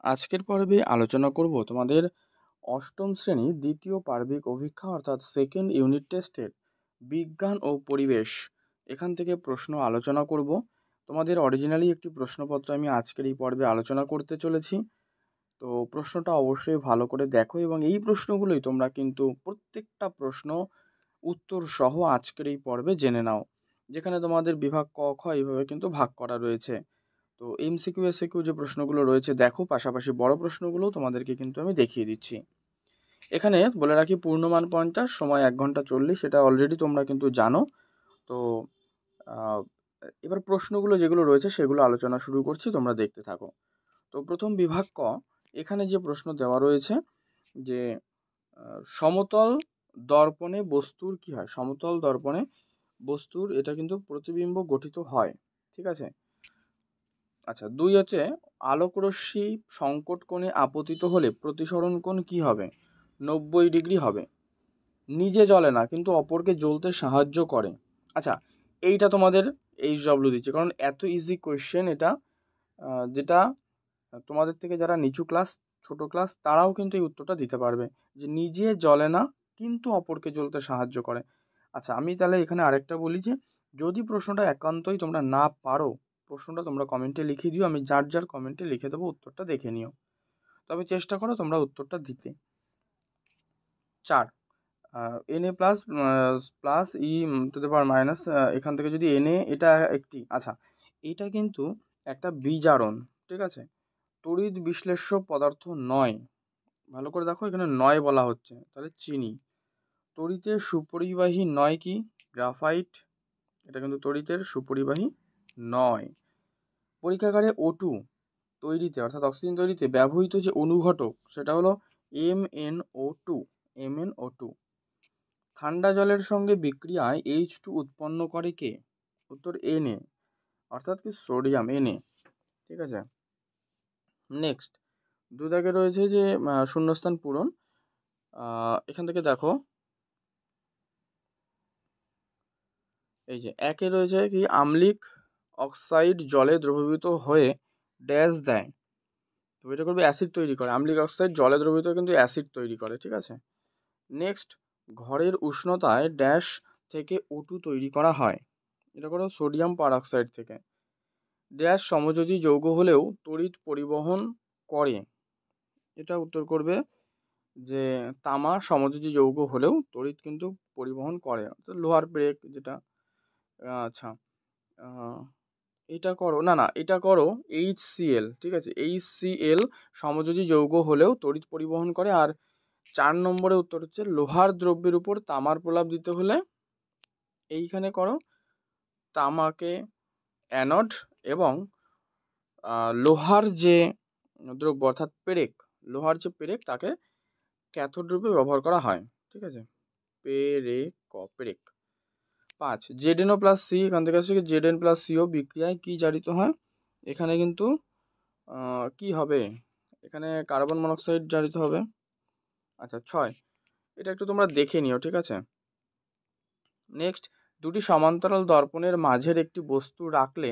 আজকের পর্বে আলোচনা করব তোমাদের অষ্টম শ্রেণীর দ্বিতীয় পার্বিক অভিক্ষা অর্থাৎ সেকেন্ড ইউনিট টেস্টের বিজ্ঞান ও পরিবেশ এখান থেকে প্রশ্ন আলোচনা করব। তোমাদের অরিজিনালি একটি প্রশ্নপত্র আমি আজকের এই পর্বে আলোচনা করতে চলেছি। তো প্রশ্নটা অবশ্যই ভালো করে দেখো এবং এই প্রশ্নগুলোই তোমরা কিন্তু প্রত্যেকটা প্রশ্ন উত্তর সহ আজকের এই পর্বে জেনে নাও, যেখানে তোমাদের বিভাগ ক খ এইভাবে কিন্তু ভাগ করা রয়েছে। তো এমসিকিউ এসিকিউ যে প্রশ্নগুলো রয়েছে দেখো, পাশাপাশি বড় প্রশ্নগুলো তোমাদেরকে কিন্তু আমি দেখিয়ে দিচ্ছি। এখানে বলে রাখি পূর্ণমান 50, সময় 1 ঘন্টা 40, এটা অলরেডি তোমরা কিন্তু জানো। তো আহ, এবার প্রশ্নগুলো যেগুলো রয়েছে সেগুলো আলোচনা শুরু করছি, তোমরা দেখতে থাকো। তো প্রথম বিভাগ ক, এখানে যে প্রশ্ন দেওয়া রয়েছে যে সমতল দর্পণে বস্তুর কি হয়, সমতল দর্পণে বস্তুর এটা কিন্তু প্রতিবিম্ব গঠিত হয়, ঠিক আছে। আচ্ছা, 2 হচ্ছে আলোকরশ্মি সংকট কোণে আপতিত হলে প্রতিসরণ কোণ কি হবে? 90 ডিগ্রি হবে। নিজে জ্বলে না কিন্তু অপরকে জ্বলতে সাহায্য করে। আচ্ছা, এইটা তোমাদের HW দিচ্ছে, কারণ এত ইজি কোয়েশ্চেন এটা, যেটা তোমাদের থেকে যারা নিচু ক্লাস, ছোট ক্লাস, তারাও কিন্তু এই উত্তরটা দিতে পারবে, যে নিজে জ্বলে না কিন্তু অপরকে জ্বলতে সাহায্য করে। আচ্ছা, আমি তাহলে এখানে আরেকটা বলি যে যদি প্রশ্নটা একান্তই তোমরা না পারো, প্রশ্নটা তোমরা কমেন্টে লিখে দিও, আমি যার যার কমেন্টে লিখে দেবো, উত্তরটা দেখে নিও, তবে চেষ্টা করো তোমরা উত্তরটা দিতে। 4, NA plus plus E to the power minus, এখান থেকে যদি এনএ এটা একটি, আচ্ছা এটা কিন্তু একটা বিজারণ, ঠিক আছে, তড়িৎ বিশ্লেষ্য পদার্থ নয়। ভালো করে দেখো, এখানে নয় বলা হচ্ছে, তাহলে চিনি। তড়িতের সুপরিবাহী নয় কি? গ্রাফাইট। এটা কিন্তু তড়িতের সুপরিবাহী নয়। পরীক্ষাগারে O2 তৈরিতে অর্থাৎ অক্সিজেন তৈরিতে ব্যবহৃত যে অনুঘটক সেটা হলো MnO2। MnO2। ঠান্ডা জলের সঙ্গে বিক্রিয়ায় H2 উৎপন্ন করে কে? উত্তর Na, অর্থাৎ কি সোডিয়াম, Na, ঠিক আছে। নেক্সট, দুদাগে রয়েছে যে শূন্যস্থান পূরণ। এখান থেকে দেখো, এই যে একে রয়েছে কি আম্লিক অক্সাইড জলে দ্রবীভূত হয়ে ড্যাশ দেয়, তো এটা করবে অ্যাসিড তৈরি করে। আম্লিক অক্সাইড জলে দ্রবীভূত কিন্তু অ্যাসিড তৈরি করে, ঠিক আছে। নেক্সট, ঘরের উষ্ণতায় ড্যাশ থেকে O2 তৈরি করা হয়, এটা করো সোডিয়াম পারঅক্সাইড থেকে। ড্যাশ সমযোজী যৌগ হলেও তড়িৎ পরিবহন করে, এটা উত্তর করবে যে তামা সমযোজী যৌগ হলেও তড়িৎ কিন্তু পরিবহন করে, অর্থাৎ লোহার ব্রেক যেটা। আচ্ছা, এটা করো, না না এটা করো HCl, ঠিক আছে, HCl সমযোজী যৌগ হলেও তড়িৎ পরিবহন করে। আর 4 নম্বরে উত্তর হচ্ছে লোহার দ্রব্যের উপর তামার প্রলাপ দিতে হলে এইখানে করো তামাকে অ্যানোড এবং লোহার যে দ্রব্য অর্থাৎ পেরেক, লোহার যে পেরেক তাকে ক্যাথোড রূপে ব্যবহার করা হয়, ঠিক আছে। পেরেক। 5, ZnO প্লাস সি, এখান থেকে আসছে Zn প্লাস সিও বিক্রিয়ায় কি জারিত হয়? এখানে কিন্তু কি হবে? এখানে কার্বন মনোক্সাইড জারিত হবে। আচ্ছা 6, এটা একটু তোমরা দেখে নিও, ঠিক আছে। নেক্সট, দুটি সমান্তরাল দর্পণের মাঝের একটি বস্তু রাখলে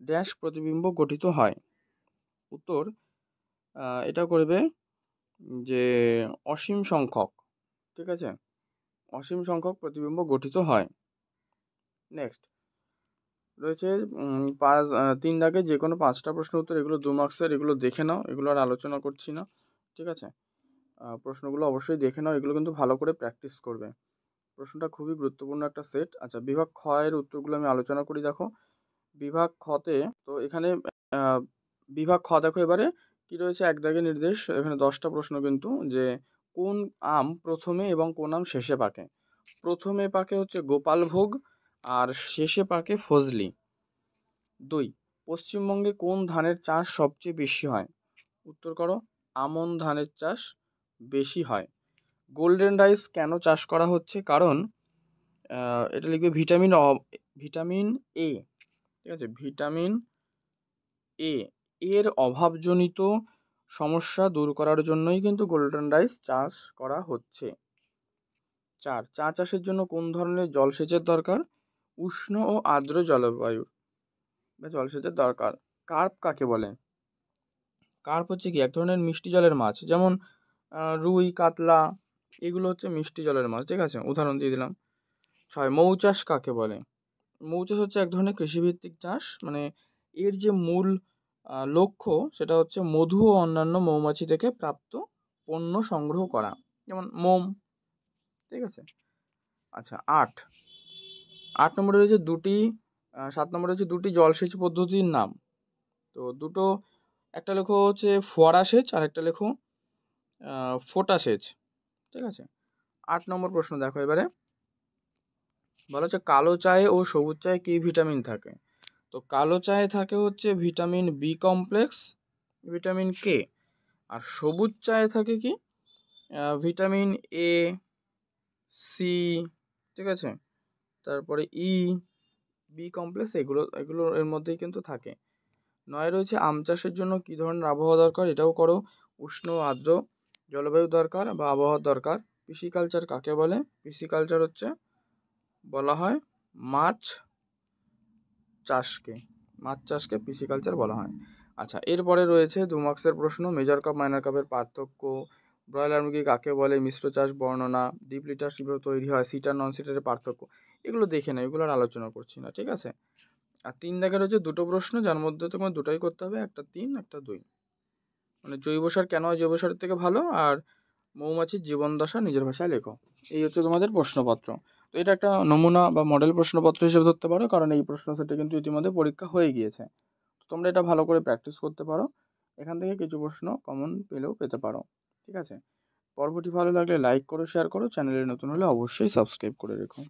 ড্যাশ প্রতিবিম্ব গঠিত হয়। উত্তর এটা করবে যে অসীম সংখ্যক, ঠিক আছে, অসীম সংখ্যক প্রতিবিম্ব গঠিত হয়। নেক্সট রয়েছে 3 দাগে যে কোনো 5টা প্রশ্ন উত্তর, এগুলো 2 মার্কসের, এগুলো দেখে নাও, এগুলো আর আলোচনা করছি না, ঠিক আছে। প্রশ্নগুলো অবশ্যই দেখে নাও, এগুলো কিন্তু ভালো করে প্র্যাকটিস করবে, প্রশ্নটা খুবই গুরুত্বপূর্ণ একটা সেট। আচ্ছা, বিভাগ খ এর উত্তরগুলো আমি আলোচনা করি, দেখো বিভাগ খতে, তো এখানে বিভাগ খ দেখো এবারে কি রয়েছে, এক দাগে নির্দেশ, এখানে 10টা প্রশ্ন কিন্তু, যে কোন আম প্রথমে এবং কোন আম শেষে পাকে? প্রথমে পাকে হচ্ছে গোপালভোগ আর শেষে পাকে ফজলি। 2, পশ্চিমবঙ্গে কোন ধানের চাষ সবচেয়ে বেশি হয়? উত্তর করো আমন ধানের চাষ বেশি হয়। গোল্ডেন রাইস কেন চাষ করা হচ্ছে? কারণ এটা লিখবে ভিটামিন এ, ঠিক আছে, ভিটামিন এ এর অভাবজনিত সমস্যা দূর করার জন্যই কিন্তু গোল্ডেন রাইস চাষ করা হচ্ছে। 4, চা চাষের জন্য কোন ধরনের জলসেচের দরকার? উষ্ণ ও আর্দ্র জলবায়ুর জলসেচের দরকার। কার্প কাকে বলে? কার্প হচ্ছে কি এক ধরনের মিষ্টি জলের মাছ, যেমন রুই, কাতলা, এগুলো হচ্ছে মিষ্টি জলের মাছ, ঠিক আছে, উদাহরণ দিয়ে দিলাম। 6, মৌচাষ কাকে বলে? মৌচাষ হচ্ছে এক ধরনের কৃষিভিত্তিক চাষ, মানে এর যে মূল লক্ষ্য সেটা হচ্ছে মধু ও অন্যান্য মৌমাছি থেকে প্রাপ্ত পণ্য সংগ্রহ করা, যেমন মোম, ঠিক আছে। আচ্ছা, 8 নম্বরে রয়েছে 7 নম্বরে হচ্ছে দুটি জলসেচ পদ্ধতির নাম। তো দুটো, একটা লেখো হচ্ছে ফোয়ারা সেচ আর একটা লেখো ফোঁটা সেচ, ঠিক আছে। 8 নম্বর প্রশ্ন দেখো এবারে, বলা হচ্ছে কালো চায়ে ও সবুজ চায়ে কী ভিটামিন থাকে? তো কালো চায়ে থাকে হচ্ছে vitamin B complex, vitamin K, আর সবুজ চায়ে থাকে কি ভিটামিন এ, সি, ঠিক আছে, তারপরে ই, বি কমপ্লেক্স, এগুলো এগুলো এর মধ্যেই কিন্তু থাকে। 9 রয়েছে আম চাষের জন্য কী ধরনের আবহাওয়া দরকার? এটাও করো। উষ্ণ আর্দ্র জলবায়ু দরকার বা আবহাওয়ার দরকার। পিসিকালচার কাকে বলে? পিসিকালচার হচ্ছে বলা হয় মাছ চাষকে পিসিকালচার বলা হয়। আচ্ছা, এরপরে রয়েছে 2 মার্কসের প্রশ্ন, মেজর কাপ মাইনর কাপের পার্থক্য, ব্রয়লার মুরগি কাকে বলে, মিশ্র চাষ বর্ণনা, ডিপ লিটার কীভাবে তৈরি হয়, সিটার নন সিটারের পার্থক্য, এগুলো দেখে নাও, এগুলো আর আলোচনা করছি না, ঠিক আছে। আর 3 দাগের হচ্ছে দুটো প্রশ্ন, যার মধ্যে তোমার দুটাই করতে হবে, একটা 3 একটা 2, মানে জৈব সার কেন হয় জৈব সারের থেকে ভালো, আর মৌমাছির জীবনদশা নিজের ভাষায় লেখো। এই হচ্ছে তোমাদের প্রশ্নপত্র। তো এটা একটা নমুনা বা মডেল প্রশ্নপত্র হিসেবে ধরতে পারো, কারণ এই প্রশ্ন সেটে কিন্তু ইতিমধ্যে পরীক্ষা হয়ে গিয়েছে। তোমরা এটা ভালো করে প্র্যাকটিস করতে পারো, এখান থেকে কিছু প্রশ্ন কমন পেলেও পেতে পারো, ঠিক আছে। পর্বটি ভালো লাগলে লাইক করো, শেয়ার করো, চ্যানেলে নতুন হলে অবশ্যই সাবস্ক্রাইব করে রেখো।